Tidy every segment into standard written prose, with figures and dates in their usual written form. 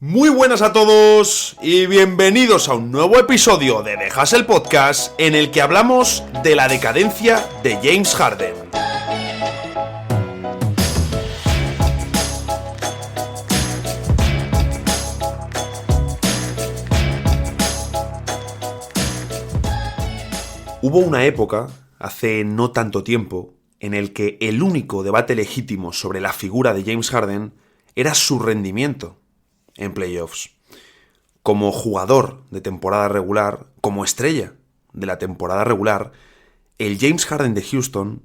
Muy buenas a todos y bienvenidos a un nuevo episodio de The Hustle Podcast en el que hablamos de la decadencia de James Harden. Hubo una época, hace no tanto tiempo, en el que el único debate legítimo sobre la figura de James Harden era su rendimiento en playoffs. Como jugador de temporada regular, como estrella de la temporada regular, el James Harden de Houston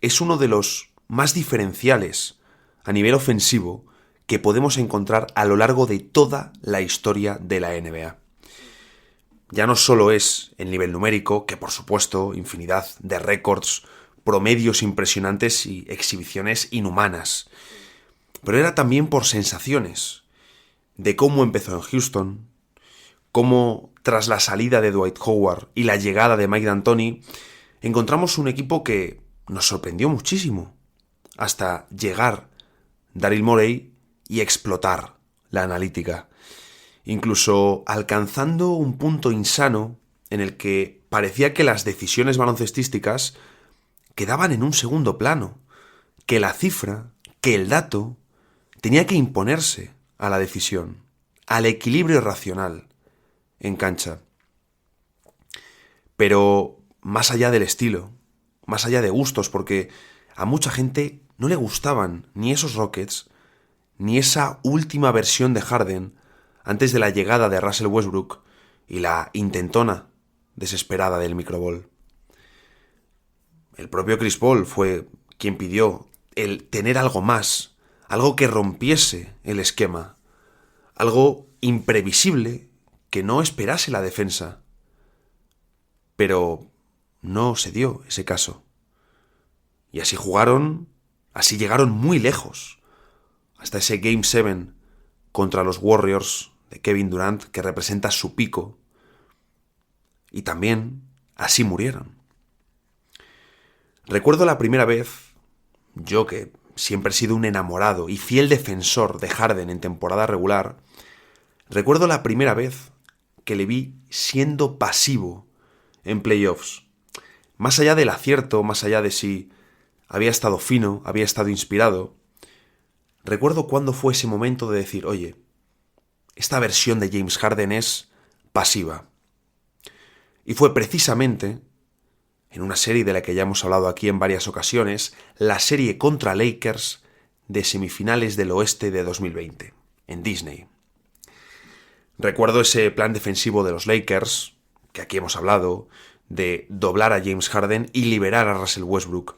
es uno de los más diferenciales a nivel ofensivo que podemos encontrar a lo largo de toda la historia de la NBA. Ya no solo es el nivel numérico, que por supuesto, infinidad de récords, promedios impresionantes y exhibiciones inhumanas, pero era también por sensaciones, de cómo empezó en Houston, cómo tras la salida de Dwight Howard y la llegada de Mike D'Antoni, encontramos un equipo que nos sorprendió muchísimo, hasta llegar Daryl Morey y explotar la analítica, incluso alcanzando un punto insano en el que parecía que las decisiones baloncestísticas quedaban en un segundo plano, que la cifra, que el dato, tenía que imponerse a la decisión, al equilibrio racional en cancha. Pero más allá del estilo, más allá de gustos, porque a mucha gente no le gustaban ni esos Rockets, ni esa última versión de Harden antes de la llegada de Russell Westbrook y la intentona desesperada del microball. El propio Chris Paul fue quien pidió el tener algo más, algo que rompiese el esquema, algo imprevisible que no esperase la defensa. Pero no se dio ese caso. Y así jugaron, así llegaron muy lejos, hasta ese Game 7 contra los Warriors de Kevin Durant, que representa su pico. Y también así murieron. Recuerdo la primera vez, yo que siempre he sido un enamorado y fiel defensor de Harden en temporada regular, recuerdo la primera vez que le vi siendo pasivo en playoffs. Más allá del acierto, más allá de si había estado fino, había estado inspirado, recuerdo cuándo fue ese momento de decir, oye, esta versión de James Harden es pasiva. Y fue precisamente en una serie de la que ya hemos hablado aquí en varias ocasiones, la serie contra Lakers de semifinales del oeste de 2020, en Disney. Recuerdo ese plan defensivo de los Lakers, que aquí hemos hablado, de doblar a James Harden y liberar a Russell Westbrook.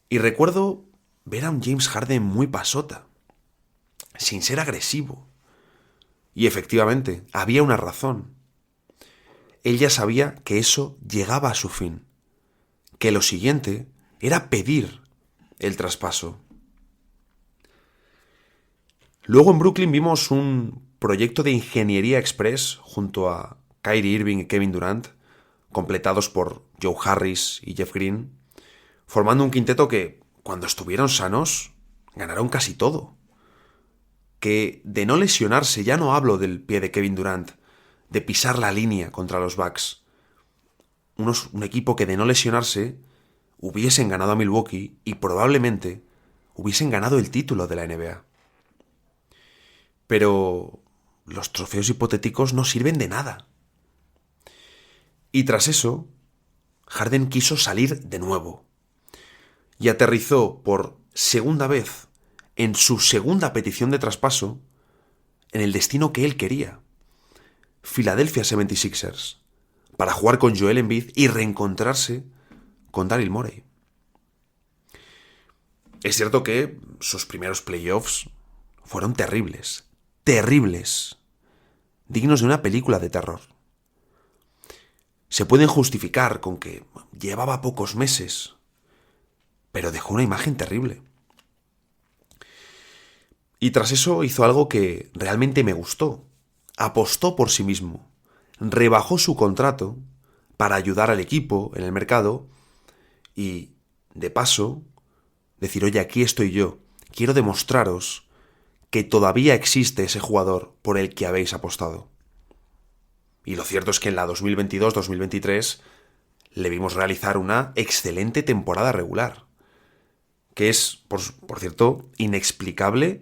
Y recuerdo ver a un James Harden muy pasota, sin ser agresivo. Y efectivamente, había una razón. Él ya sabía que eso llegaba a su fin, que lo siguiente era pedir el traspaso. Luego en Brooklyn vimos un proyecto de ingeniería express junto a Kyrie Irving y Kevin Durant, completados por Joe Harris y Jeff Green, formando un quinteto que, cuando estuvieron sanos, ganaron casi todo. Que de no lesionarse, ya no hablo del pie de Kevin Durant, de pisar la línea contra los Bucks. Un equipo que de no lesionarse hubiesen ganado a Milwaukee y probablemente hubiesen ganado el título de la NBA. Pero los trofeos hipotéticos no sirven de nada. Y tras eso, Harden quiso salir de nuevo y aterrizó por segunda vez en su segunda petición de traspaso en el destino que él quería, Philadelphia 76ers, para jugar con Joel Embiid y reencontrarse con Daryl Morey. Es cierto que sus primeros playoffs fueron terribles, dignos de una película de terror. Se pueden justificar con que llevaba pocos meses, pero dejó una imagen terrible. Y tras eso hizo algo que realmente me gustó. Apostó por sí mismo, rebajó su contrato para ayudar al equipo en el mercado y, de paso, decir, oye, aquí estoy yo, quiero demostraros que todavía existe ese jugador por el que habéis apostado. Y lo cierto es que en la 2022-2023 le vimos realizar una excelente temporada regular, que es, por cierto, inexplicable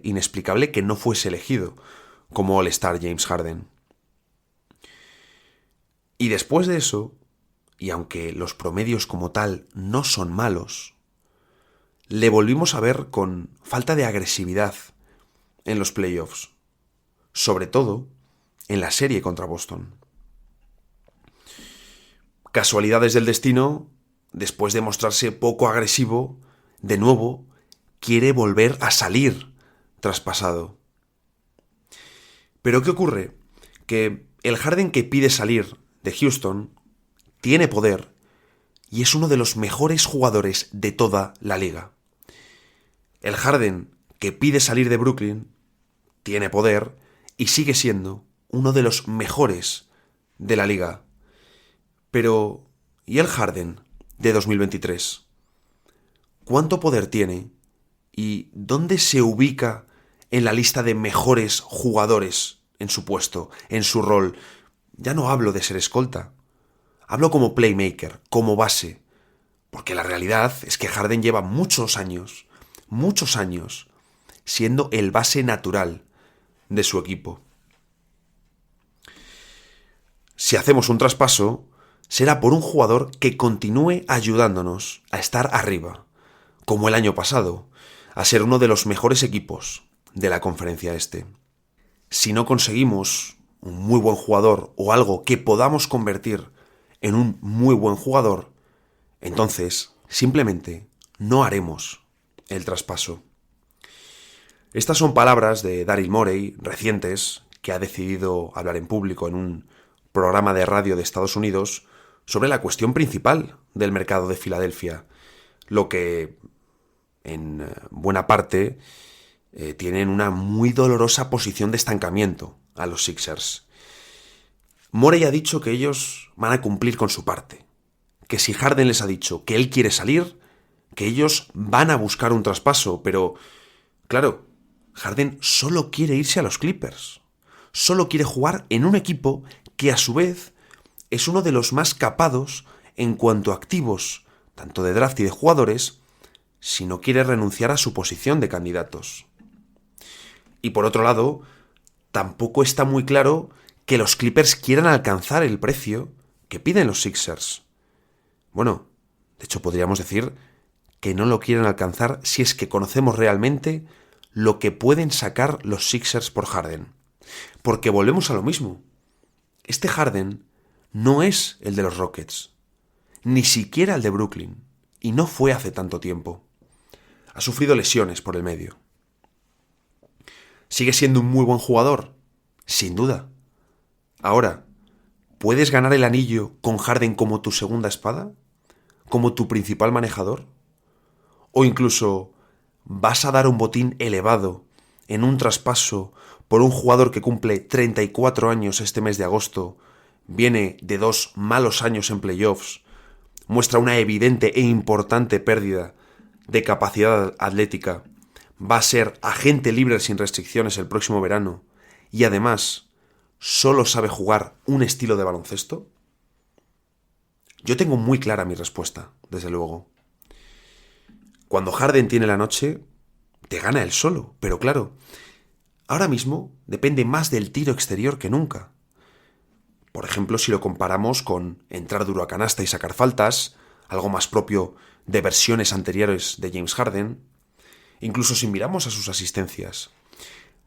que no fuese elegido como All-Star James Harden. Y después de eso, y aunque los promedios como tal no son malos, le volvimos a ver con falta de agresividad en los playoffs, sobre todo en la serie contra Boston. Casualidades del destino, después de mostrarse poco agresivo, de nuevo quiere volver a salir traspasado. Pero ¿qué ocurre? Que el Harden que pide salir de Houston tiene poder y es uno de los mejores jugadores de toda la liga. El Harden que pide salir de Brooklyn tiene poder y sigue siendo uno de los mejores de la liga. Pero, ¿y el Harden de 2023? ¿Cuánto poder tiene? ¿Y dónde se ubica en la lista de mejores jugadores en su puesto, en su rol? Ya no hablo de ser escolta. Hablo como playmaker, como base. Porque la realidad es que Harden lleva muchos años, siendo el base natural de su equipo. Si hacemos un traspaso, será por un jugador que continúe ayudándonos a estar arriba, como el año pasado, a ser uno de los mejores equipos de la conferencia este. Si no conseguimos un muy buen jugador o algo que podamos convertir en un muy buen jugador, entonces simplemente no haremos el traspaso. Estas son palabras de Daryl Morey, recientes, que ha decidido hablar en público en un programa de radio de Estados Unidos sobre la cuestión principal del mercado de Filadelfia, lo que en buena parte tienen una muy dolorosa posición de estancamiento a los Sixers. Morey ha dicho que ellos van a cumplir con su parte, que si Harden les ha dicho que él quiere salir, que ellos van a buscar un traspaso, pero claro, Harden solo quiere irse a los Clippers, solo quiere jugar en un equipo que a su vez es uno de los más capados en cuanto a activos, tanto de draft y de jugadores, si no quiere renunciar a su posición de candidatos. Y por otro lado, tampoco está muy claro que los Clippers quieran alcanzar el precio que piden los Sixers. Bueno, de hecho podríamos decir que no lo quieren alcanzar si es que conocemos realmente lo que pueden sacar los Sixers por Harden. Porque volvemos a lo mismo. Este Harden no es el de los Rockets, ni siquiera el de Brooklyn, y no fue hace tanto tiempo. Ha sufrido lesiones por el medio. ¿Sigue siendo un muy buen jugador? Sin duda. Ahora, ¿puedes ganar el anillo con Harden como tu segunda espada? ¿Como tu principal manejador? ¿O incluso vas a dar un botín elevado en un traspaso por un jugador que cumple 34 años este mes de agosto, viene de 2 malos años en playoffs, muestra una evidente e importante pérdida de capacidad atlética, va a ser agente libre sin restricciones el próximo verano y además solo sabe jugar un estilo de baloncesto? Yo tengo muy clara mi respuesta, desde luego. Cuando Harden tiene la noche, te gana él solo, pero claro, ahora mismo depende más del tiro exterior que nunca. Por ejemplo, si lo comparamos con entrar duro a canasta y sacar faltas, algo más propio de versiones anteriores de James Harden, incluso si miramos a sus asistencias.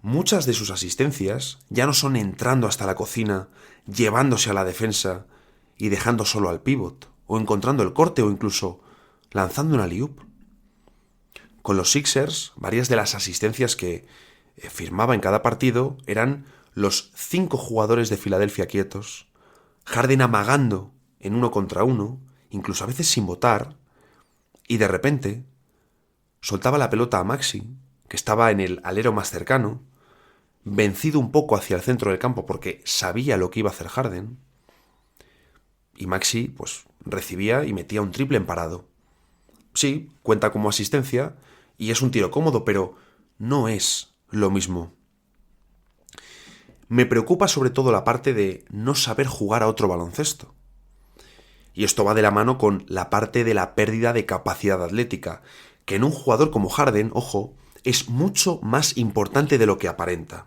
Muchas de sus asistencias ya no son entrando hasta la cocina, llevándose a la defensa y dejando solo al pívot, o encontrando el corte o incluso lanzando una alley-oop. Con los Sixers, varias de las asistencias que firmaba en cada partido eran los 5 jugadores de Filadelfia quietos, Harden amagando en 1 contra 1, incluso a veces sin votar, y de repente soltaba la pelota a Maxi, que estaba en el alero más cercano, vencido un poco hacia el centro del campo porque sabía lo que iba a hacer Harden, y Maxi pues recibía y metía un triple en parado. Sí, cuenta como asistencia y es un tiro cómodo, pero no es lo mismo. Me preocupa sobre todo la parte de no saber jugar a otro baloncesto. Y esto va de la mano con la parte de la pérdida de capacidad atlética, que en un jugador como Harden, ojo, es mucho más importante de lo que aparenta.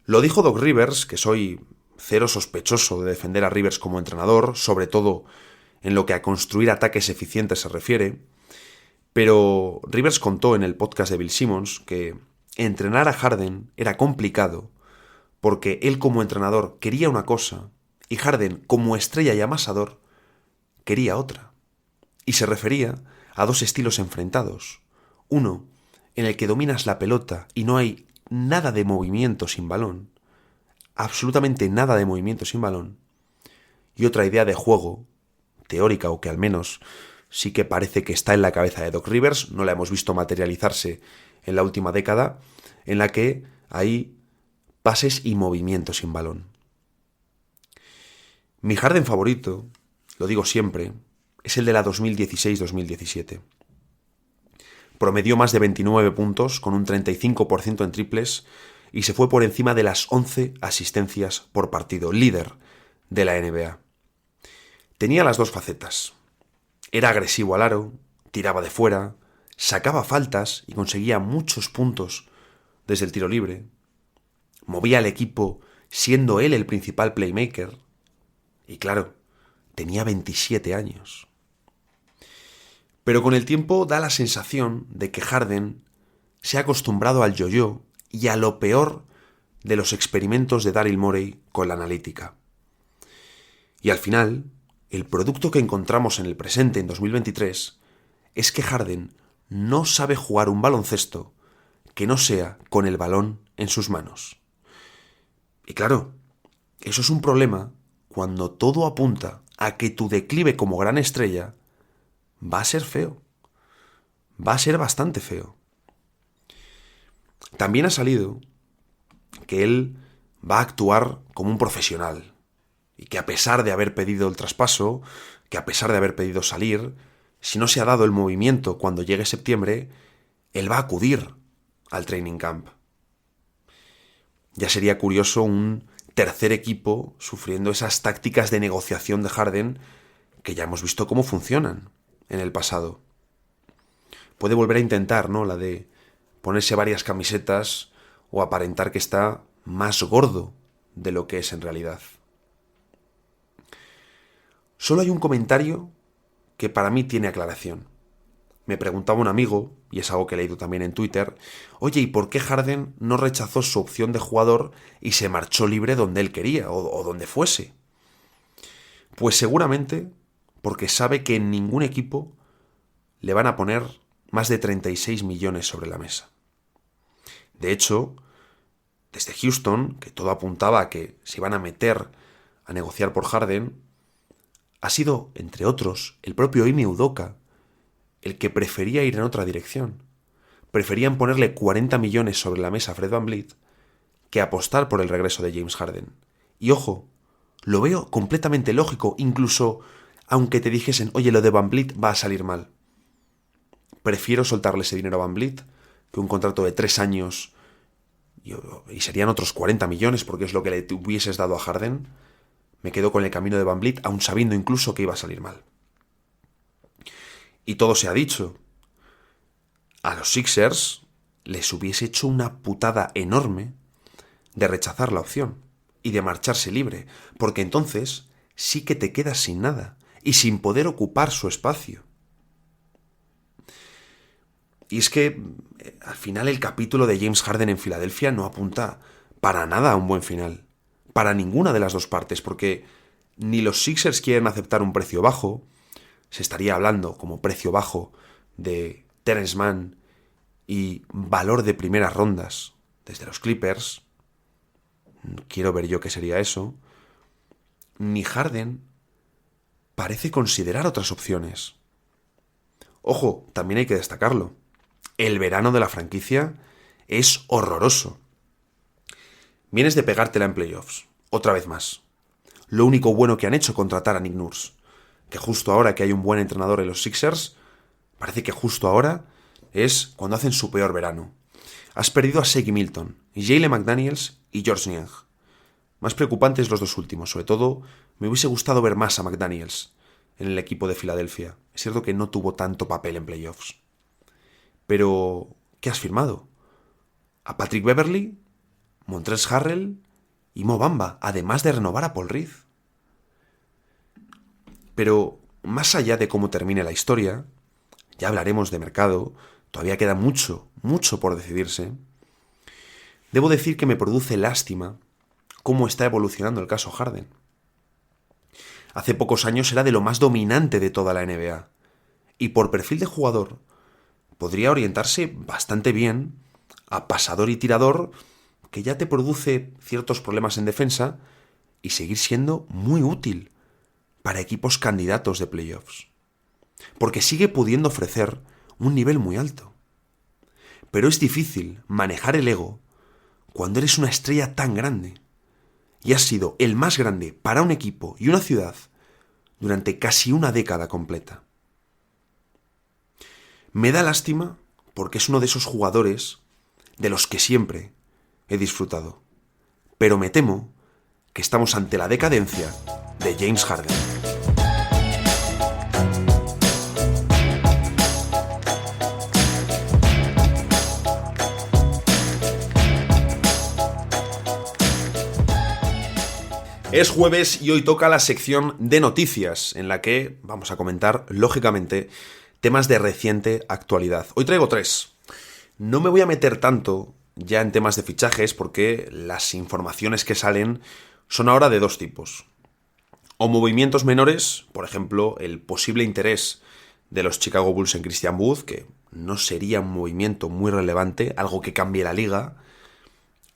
Lo dijo Doc Rivers, que soy cero sospechoso de defender a Rivers como entrenador, sobre todo en lo que a construir ataques eficientes se refiere, pero Rivers contó en el podcast de Bill Simmons que entrenar a Harden era complicado porque él como entrenador quería una cosa y Harden como estrella y amasador quería otra. Y se refería a dos estilos enfrentados. Uno, en el que dominas la pelota y no hay nada de movimiento sin balón, absolutamente nada de movimiento sin balón, y otra idea de juego, teórica o que al menos sí que parece que está en la cabeza de Doc Rivers, no la hemos visto materializarse en la última década, en la que hay pases y movimiento sin balón. Mi Harden favorito, lo digo siempre, es el de la 2016-2017. Promedió más de 29 puntos con un 35% en triples y se fue por encima de las 11 asistencias por partido, líder de la NBA. Tenía las dos facetas. Era agresivo al aro, tiraba de fuera, sacaba faltas y conseguía muchos puntos desde el tiro libre. Movía al equipo siendo él el principal playmaker. Y claro, tenía 27 años. Pero con el tiempo da la sensación de que Harden se ha acostumbrado al yo-yo y a lo peor de los experimentos de Daryl Morey con la analítica. Y al final, el producto que encontramos en el presente en 2023 es que Harden no sabe jugar un baloncesto que no sea con el balón en sus manos. Y claro, eso es un problema cuando todo apunta a que tu declive como gran estrella va a ser feo. Va a ser bastante feo. También ha salido que él va a actuar como un profesional y que a pesar de haber pedido el traspaso, que a pesar de haber pedido salir, si no se ha dado el movimiento cuando llegue septiembre, él va a acudir al training camp. Ya sería curioso un tercer equipo sufriendo esas tácticas de negociación de Harden que ya hemos visto cómo funcionan en el pasado. Puede volver a intentar, ¿no? La de ponerse varias camisetas o aparentar que está más gordo de lo que es en realidad. Solo hay un comentario que para mí tiene aclaración. Me preguntaba un amigo, y es algo que he leído también en Twitter, oye, ¿y por qué Harden no rechazó su opción de jugador y se marchó libre donde él quería o donde fuese? Pues seguramente porque sabe que en ningún equipo le van a poner más de 36 millones sobre la mesa. De hecho, desde Houston, que todo apuntaba a que se iban a meter a negociar por Harden, ha sido, entre otros, el propio Ime Udoka el que prefería ir en otra dirección. Preferían ponerle 40 millones sobre la mesa a Fred VanVleet que apostar por el regreso de James Harden. Y ojo, lo veo completamente lógico, incluso aunque te dijesen, oye, lo de VanVleet va a salir mal. Prefiero soltarle ese dinero a VanVleet que un contrato de 3 años y serían otros 40 millones porque es lo que le hubieses dado a Harden. Me quedo con el camino de VanVleet, aun sabiendo incluso que iba a salir mal. Y todo se ha dicho. A los Sixers les hubiese hecho una putada enorme de rechazar la opción y de marcharse libre, porque entonces sí que te quedas sin nada y sin poder ocupar su espacio. Y es que al final el capítulo de James Harden en Filadelfia no apunta para nada a un buen final. Para ninguna de las dos partes, porque ni los Sixers quieren aceptar un precio bajo. Se estaría hablando como precio bajo de Terence Mann y valor de primeras rondas desde los Clippers. Quiero ver yo qué sería eso. Ni Harden parece considerar otras opciones. Ojo, también hay que destacarlo. El verano de la franquicia es horroroso. Vienes de pegártela en playoffs, otra vez más. Lo único bueno que han hecho es contratar a Nick Nurse, que justo ahora que hay un buen entrenador en los Sixers, parece que justo ahora es cuando hacen su peor verano. Has perdido a Shake Milton, Jalen McDaniels y George Niang. Más preocupantes los dos últimos. Sobre todo, me hubiese gustado ver más a McDaniels en el equipo de Filadelfia. Es cierto que no tuvo tanto papel en playoffs. Pero, ¿qué has firmado? A Patrick Beverley, Montrezl Harrell y Mo Bamba, además de renovar a Paul Reed. Pero, más allá de cómo termine la historia, ya hablaremos de mercado, todavía queda mucho por decidirse. Debo decir que me produce lástima cómo está evolucionando el caso Harden. Hace pocos años era de lo más dominante de toda la NBA, y por perfil de jugador podría orientarse bastante bien a pasador y tirador, que ya te produce ciertos problemas en defensa, y seguir siendo muy útil para equipos candidatos de playoffs, porque sigue pudiendo ofrecer un nivel muy alto. Pero es difícil manejar el ego cuando eres una estrella tan grande y has sido el más grande para un equipo y una ciudad durante casi una década completa. Me da lástima porque es uno de esos jugadores de los que siempre he disfrutado. Pero me temo que estamos ante la decadencia de James Harden. Es jueves y hoy toca la sección de noticias, en la que vamos a comentar, lógicamente, temas de reciente actualidad. Hoy traigo 3. No me voy a meter tanto ya en temas de fichajes porque las informaciones que salen son ahora de 2 tipos. O movimientos menores, por ejemplo, el posible interés de los Chicago Bulls en Christian Wood, que no sería un movimiento muy relevante, algo que cambie la liga.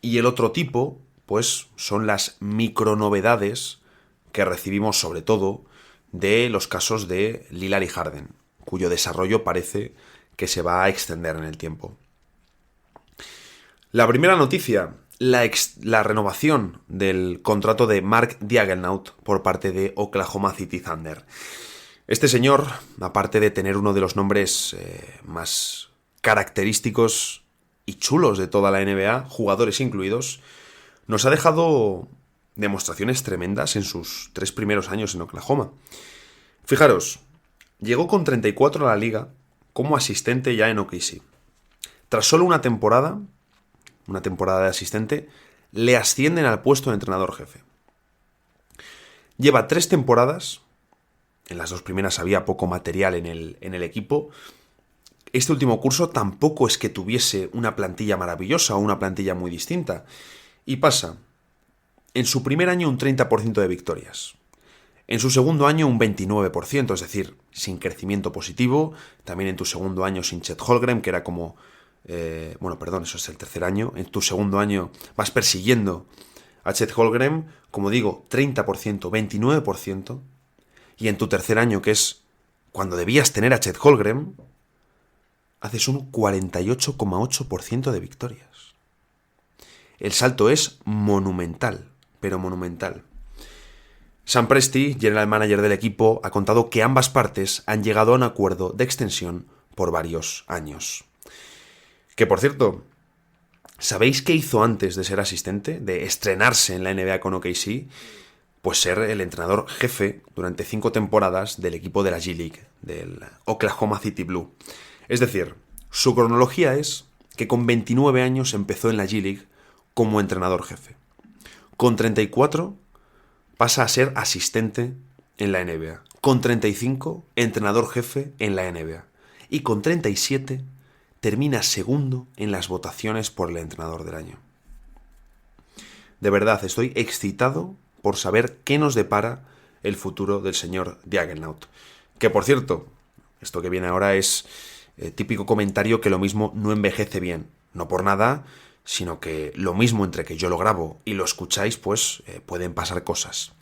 Y el otro tipo, pues son las micronovedades que recibimos sobre todo de los casos de Lillard y Harden, cuyo desarrollo parece que se va a extender en el tiempo. La primera noticia, la renovación del contrato de Mark Daigneault por parte de Oklahoma City Thunder. Este señor, aparte de tener uno de los nombres más característicos y chulos de toda la NBA, jugadores incluidos, nos ha dejado demostraciones tremendas en sus 3 primeros años en Oklahoma. Fijaros, llegó con 34 a la liga como asistente ya en OKC. Tras solo una temporada de asistente, le ascienden al puesto de entrenador jefe. Lleva 3 temporadas, en las 2 primeras había poco material en el equipo. Este último curso tampoco es que tuviese una plantilla maravillosa o una plantilla muy distinta. Y pasa, en su primer año un 30% de victorias, en su segundo año un 29%, es decir, sin crecimiento positivo, también en tu segundo año sin Chet Holmgren, que era como, eso es el tercer año, en tu segundo año vas persiguiendo a Chet Holmgren, como digo, 30%, 29%, y en tu tercer año, que es cuando debías tener a Chet Holmgren, haces un 48,8% de victorias. El salto es monumental, pero monumental. Sam Presti, general manager del equipo, ha contado que ambas partes han llegado a un acuerdo de extensión por varios años. Que, por cierto, ¿sabéis qué hizo antes de ser asistente, de estrenarse en la NBA con OKC? Pues ser el entrenador jefe durante 5 temporadas del equipo de la G-League, del Oklahoma City Blue. Es decir, su cronología es que con 29 años empezó en la G-League como entrenador jefe. Con 34 pasa a ser asistente en la NBA. Con 35, entrenador jefe en la NBA. Y con 37 termina segundo en las votaciones por el entrenador del año. De verdad, estoy excitado por saber qué nos depara el futuro del señor Daigneault. Que, por cierto, esto que viene ahora es típico comentario que lo mismo no envejece bien. No por nada, sino que lo mismo entre que yo lo grabo y lo escucháis, pues pueden pasar cosas.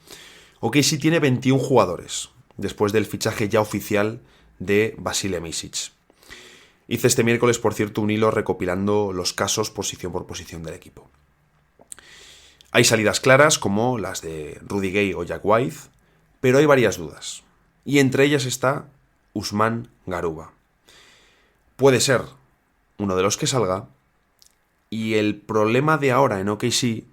OKC tiene 21 jugadores, después del fichaje ya oficial de Vasilije Micic. Hice este miércoles, por cierto, un hilo recopilando los casos posición por posición del equipo. Hay salidas claras, como las de Rudy Gay o Jack White, pero hay varias dudas. Y entre ellas está Usman Garuba. Puede ser uno de los que salga, Y el problema de ahora en OKC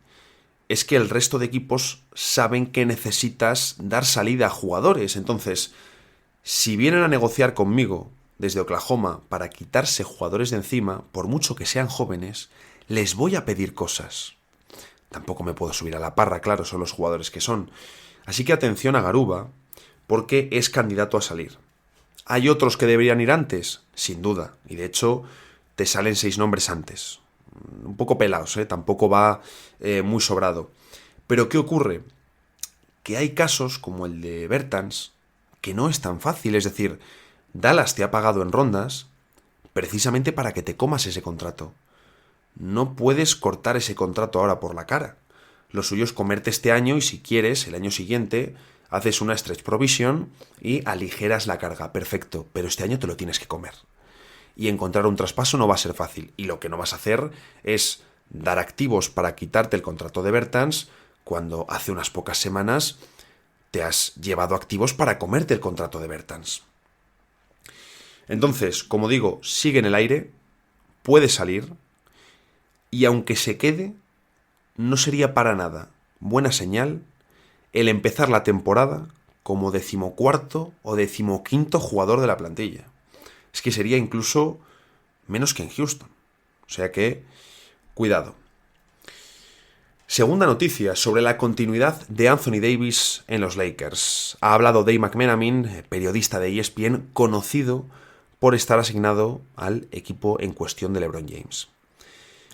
es que el resto de equipos saben que necesitas dar salida a jugadores. Entonces, si vienen a negociar conmigo desde Oklahoma para quitarse jugadores de encima, por mucho que sean jóvenes, les voy a pedir cosas. Tampoco me puedo subir a la parra, claro, son los jugadores que son. Así que atención a Garuba, porque es candidato a salir. ¿Hay otros que deberían ir antes? Sin duda. Y de hecho, te salen 6 nombres antes. Un poco pelados, tampoco va muy sobrado. Pero ¿qué ocurre? Que hay casos como el de Bertans, que no es tan fácil. Es decir, Dallas te ha pagado en rondas precisamente para que te comas ese contrato. No puedes cortar ese contrato ahora por la cara. Lo suyo es comerte este año y si quieres, el año siguiente, haces una stretch provision y aligeras la carga. Perfecto, pero este año te lo tienes que comer. Y encontrar un traspaso no va a ser fácil. Y lo que no vas a hacer es dar activos para quitarte el contrato de Bertans cuando hace unas pocas semanas te has llevado activos para comerte el contrato de Bertans. Entonces, como digo, sigue en el aire, puede salir, y aunque se quede, no sería para nada buena señal el empezar la temporada como 14º o 15º jugador de la plantilla. Es que sería incluso menos que en Houston. O sea que, cuidado. Segunda noticia sobre la continuidad de Anthony Davis en los Lakers. Ha hablado Dave McMenamin, periodista de ESPN, conocido por estar asignado al equipo en cuestión de LeBron James.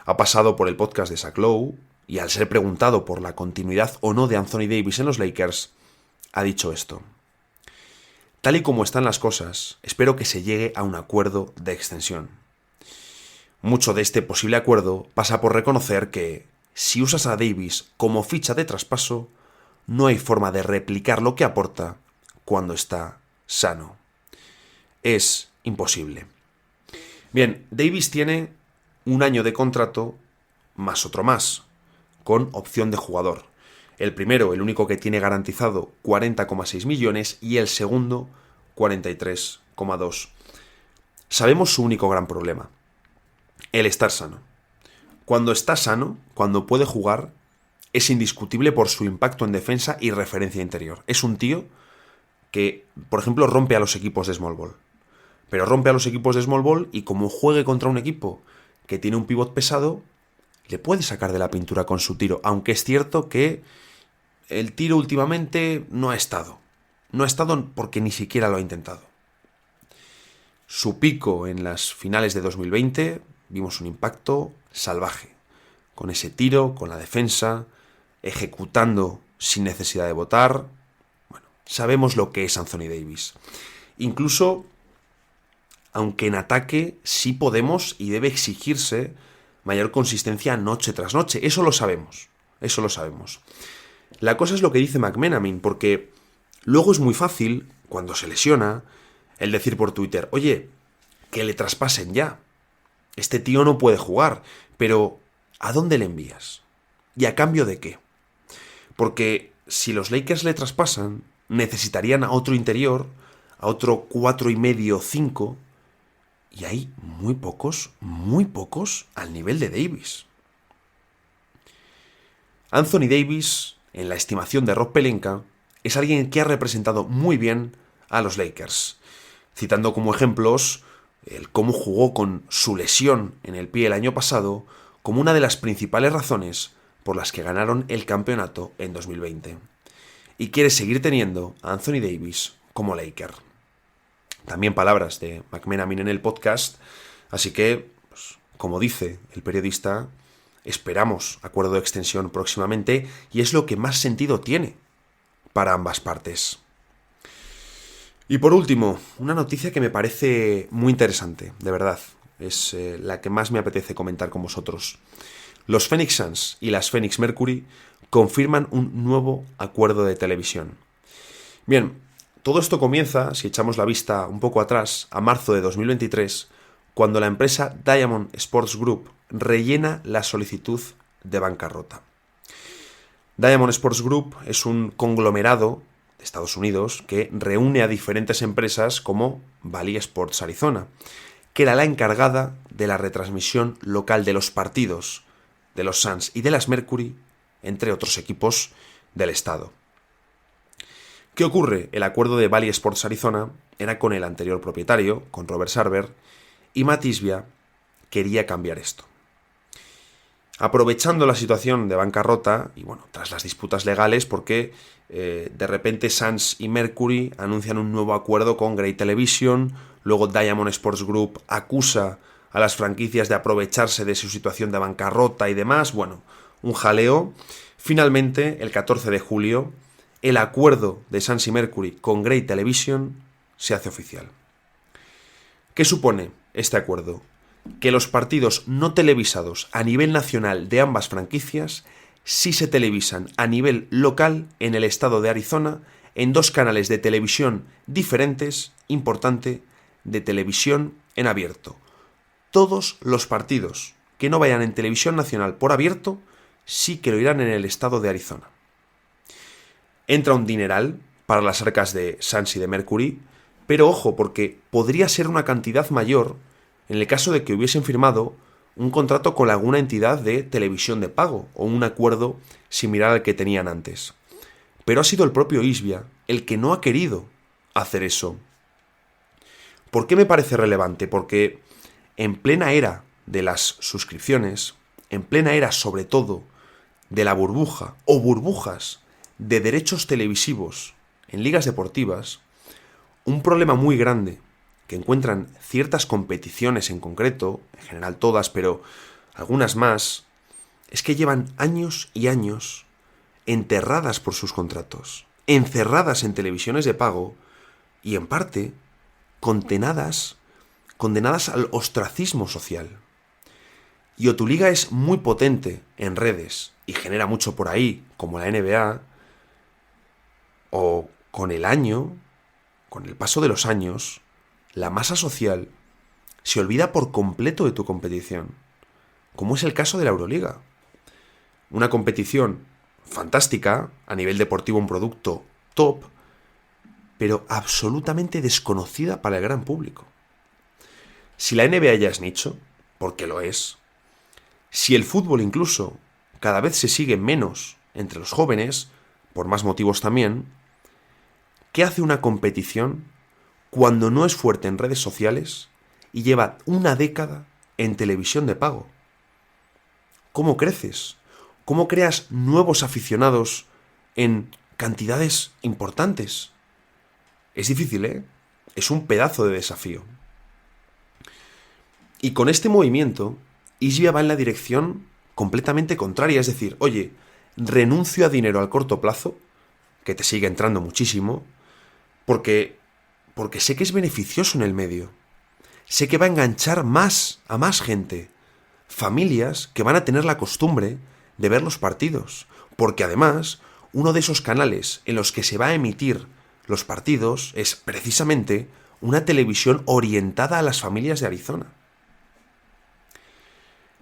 Ha pasado por el podcast de Zach Lowe y al ser preguntado por la continuidad o no de Anthony Davis en los Lakers, ha dicho esto. Tal y como están las cosas, espero que se llegue a un acuerdo de extensión. Mucho de este posible acuerdo pasa por reconocer que, si usas a Davis como ficha de traspaso, no hay forma de replicar lo que aporta cuando está sano. Es imposible. Bien, Davis tiene un año de contrato más otro más, con opción de jugador. El primero, el único que tiene garantizado 40,6 millones y el segundo 43,2. Sabemos su único gran problema, el estar sano. Cuando está sano, cuando puede jugar, es indiscutible por su impacto en defensa y referencia interior. Es un tío que, por ejemplo, rompe a los equipos de small ball. Pero rompe a los equipos de small ball y como juegue contra un equipo que tiene un pivot pesado, le puede sacar de la pintura con su tiro, aunque es cierto que el tiro últimamente no ha estado. No ha estado porque ni siquiera lo ha intentado. Su pico en las finales de 2020, vimos un impacto salvaje, con ese tiro, con la defensa, ejecutando sin necesidad de votar. Bueno, sabemos lo que es Anthony Davis. Incluso, aunque en ataque sí podemos y debe exigirse mayor consistencia noche tras noche. Eso lo sabemos. Eso lo sabemos. La cosa es lo que dice McMenamin, porque luego es muy fácil, cuando se lesiona, el decir por Twitter, oye, que le traspasen ya. Este tío no puede jugar, pero ¿a dónde le envías? ¿Y a cambio de qué? Porque si los Lakers le traspasan, necesitarían a otro interior, a otro 4,5, 5, y hay muy pocos al nivel de Davis. Anthony Davis, en la estimación de Rob Pelinka, es alguien que ha representado muy bien a los Lakers, citando como ejemplos el cómo jugó con su lesión en el pie el año pasado como una de las principales razones por las que ganaron el campeonato en 2020. Y quiere seguir teniendo a Anthony Davis como Laker. También palabras de McMenamin en el podcast, así que, pues, como dice el periodista, esperamos acuerdo de extensión próximamente y es lo que más sentido tiene para ambas partes. Y por último, una noticia que me parece muy interesante, de verdad, es la que más me apetece comentar con vosotros. Los Phoenix Suns y las Phoenix Mercury confirman un nuevo acuerdo de televisión. Bien, todo esto comienza, si echamos la vista un poco atrás, a marzo de 2023, cuando la empresa Diamond Sports Group rellena la solicitud de bancarrota. Diamond Sports Group es un conglomerado de Estados Unidos que reúne a diferentes empresas como Bally Sports Arizona, que era la encargada de la retransmisión local de los partidos de los Suns y de las Mercury, entre otros equipos del estado. ¿Qué ocurre? El acuerdo de Bally Sports Arizona era con el anterior propietario, con Robert Sarver, y Matt Ishbia quería cambiar esto. Aprovechando la situación de bancarrota, y bueno, tras las disputas legales, porque de repente Suns y Mercury anuncian un nuevo acuerdo con Gray Television, luego Diamond Sports Group acusa a las franquicias de aprovecharse de su situación de bancarrota y demás, bueno, un jaleo. Finalmente, el 14 de julio, el acuerdo de Suns y Mercury con Gray Television se hace oficial. ¿Qué supone este acuerdo? Que los partidos no televisados a nivel nacional de ambas franquicias sí se televisan a nivel local en el estado de Arizona en dos canales de televisión diferentes, importante, de televisión en abierto. Todos los partidos que no vayan en televisión nacional por abierto sí que lo irán en el estado de Arizona. Entra un dineral para las arcas de Suns y de Mercury, pero ojo, porque podría ser una cantidad mayor en el caso de que hubiesen firmado un contrato con alguna entidad de televisión de pago o un acuerdo similar al que tenían antes. Pero ha sido el propio Ishbia el que no ha querido hacer eso. ¿Por qué me parece relevante? Porque en plena era de las suscripciones, en plena era sobre todo de la burbuja o burbujas de derechos televisivos en ligas deportivas, un problema muy grande que encuentran ciertas competiciones en concreto, en general todas, pero algunas más, es que llevan años y años enterradas por sus contratos, encerradas en televisiones de pago y en parte condenadas al ostracismo social. Y o tu liga es muy potente en redes y genera mucho por ahí, como la NBA, o con el paso de los años, la masa social se olvida por completo de tu competición, como es el caso de la Euroliga. Una competición fantástica, a nivel deportivo un producto top, pero absolutamente desconocida para el gran público. Si la NBA ya es nicho, porque lo es, si el fútbol incluso cada vez se sigue menos entre los jóvenes, por más motivos también, ¿qué hace una competición cuando no es fuerte en redes sociales y lleva una década en televisión de pago? ¿Cómo creces? ¿Cómo creas nuevos aficionados en cantidades importantes? Es difícil, ¿eh? Es un pedazo de desafío. Y con este movimiento, Ishbia va en la dirección completamente contraria. Es decir, oye, renuncio a dinero al corto plazo, que te sigue entrando muchísimo, porque sé que es beneficioso en el medio. Sé que va a enganchar a más gente. Familias que van a tener la costumbre de ver los partidos. Porque además, uno de esos canales en los que se va a emitir los partidos es precisamente una televisión orientada a las familias de Arizona.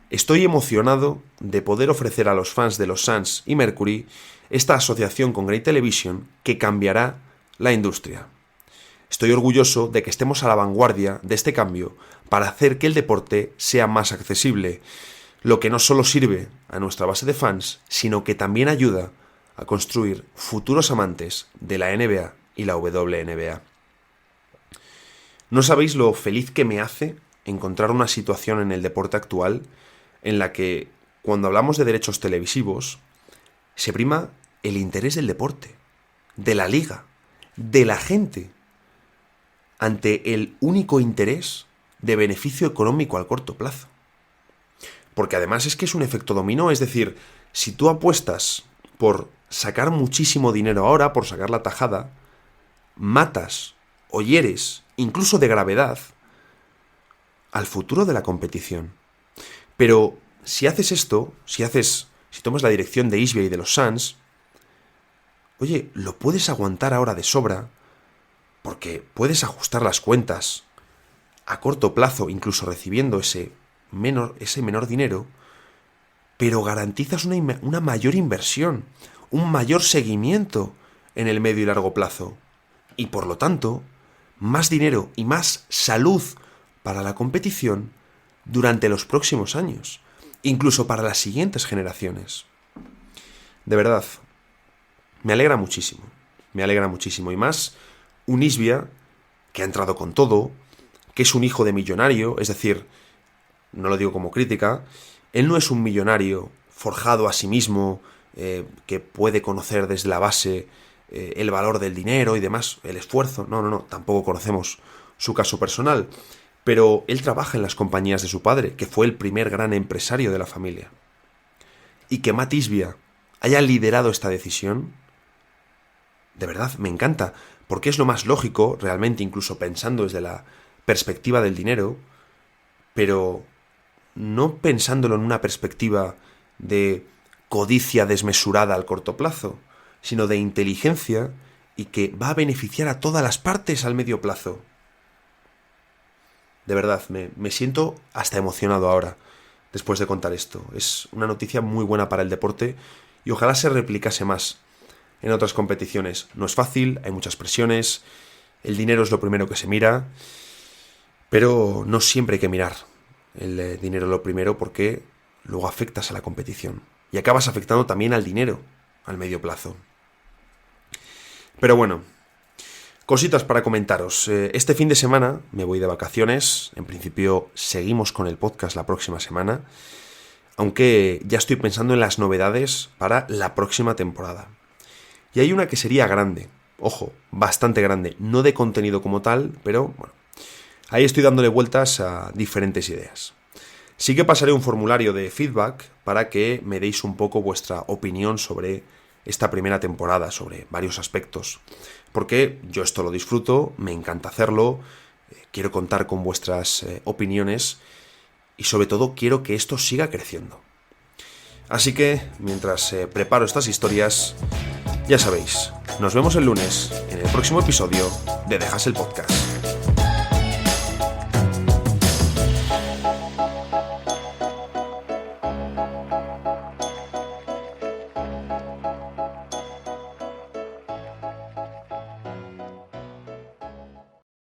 Estoy emocionado de poder ofrecer a los fans de los Suns y Mercury esta asociación con Gray Television que cambiará la industria. Estoy orgulloso de que estemos a la vanguardia de este cambio para hacer que el deporte sea más accesible, lo que no solo sirve a nuestra base de fans, sino que también ayuda a construir futuros amantes de la NBA y la WNBA. No sabéis lo feliz que me hace encontrar una situación en el deporte actual en la que, cuando hablamos de derechos televisivos, se prima el interés del deporte, de la liga, de la gente, ante el único interés de beneficio económico al corto plazo. Porque además es que es un efecto dominó, es decir, si tú apuestas por sacar muchísimo dinero ahora, por sacar la tajada, matas o hieres, incluso de gravedad, al futuro de la competición. Pero si haces esto, si tomas la dirección de Ishbia y de los Suns, oye, lo puedes aguantar ahora de sobra, porque puedes ajustar las cuentas a corto plazo, incluso recibiendo ese menor dinero, pero garantizas una mayor inversión, un mayor seguimiento en el medio y largo plazo, y por lo tanto, más dinero y más salud para la competición durante los próximos años, incluso para las siguientes generaciones. De verdad, me alegra muchísimo, y más un Isbia que ha entrado con todo, que es un hijo de millonario, es decir, no lo digo como crítica, él no es un millonario forjado a sí mismo, que puede conocer desde la base el valor del dinero y demás, el esfuerzo. No, tampoco conocemos su caso personal, pero él trabaja en las compañías de su padre, que fue el primer gran empresario de la familia. Y que Matt Isbia haya liderado esta decisión, de verdad, me encanta, porque es lo más lógico, realmente, incluso pensando desde la perspectiva del dinero, pero no pensándolo en una perspectiva de codicia desmesurada al corto plazo, sino de inteligencia y que va a beneficiar a todas las partes al medio plazo. De verdad, me siento hasta emocionado ahora, después de contar esto. Es una noticia muy buena para el deporte y ojalá se replicase más en otras competiciones. No es fácil, hay muchas presiones, el dinero es lo primero que se mira, pero no siempre hay que mirar el dinero lo primero, porque luego afectas a la competición y acabas afectando también al dinero al medio plazo. Pero bueno, cositas para comentaros. Este fin de semana me voy de vacaciones. En principio seguimos con el podcast la próxima semana, aunque ya estoy pensando en las novedades para la próxima temporada. Y hay una que sería grande, ojo, bastante grande, no de contenido como tal, pero bueno, ahí estoy dándole vueltas a diferentes ideas. Sí que pasaré un formulario de feedback para que me deis un poco vuestra opinión sobre esta primera temporada, sobre varios aspectos. Porque yo esto lo disfruto, me encanta hacerlo, quiero contar con vuestras opiniones y sobre todo quiero que esto siga creciendo. Así que, mientras preparo estas historias, ya sabéis, nos vemos el lunes en el próximo episodio de Dejas el Podcast.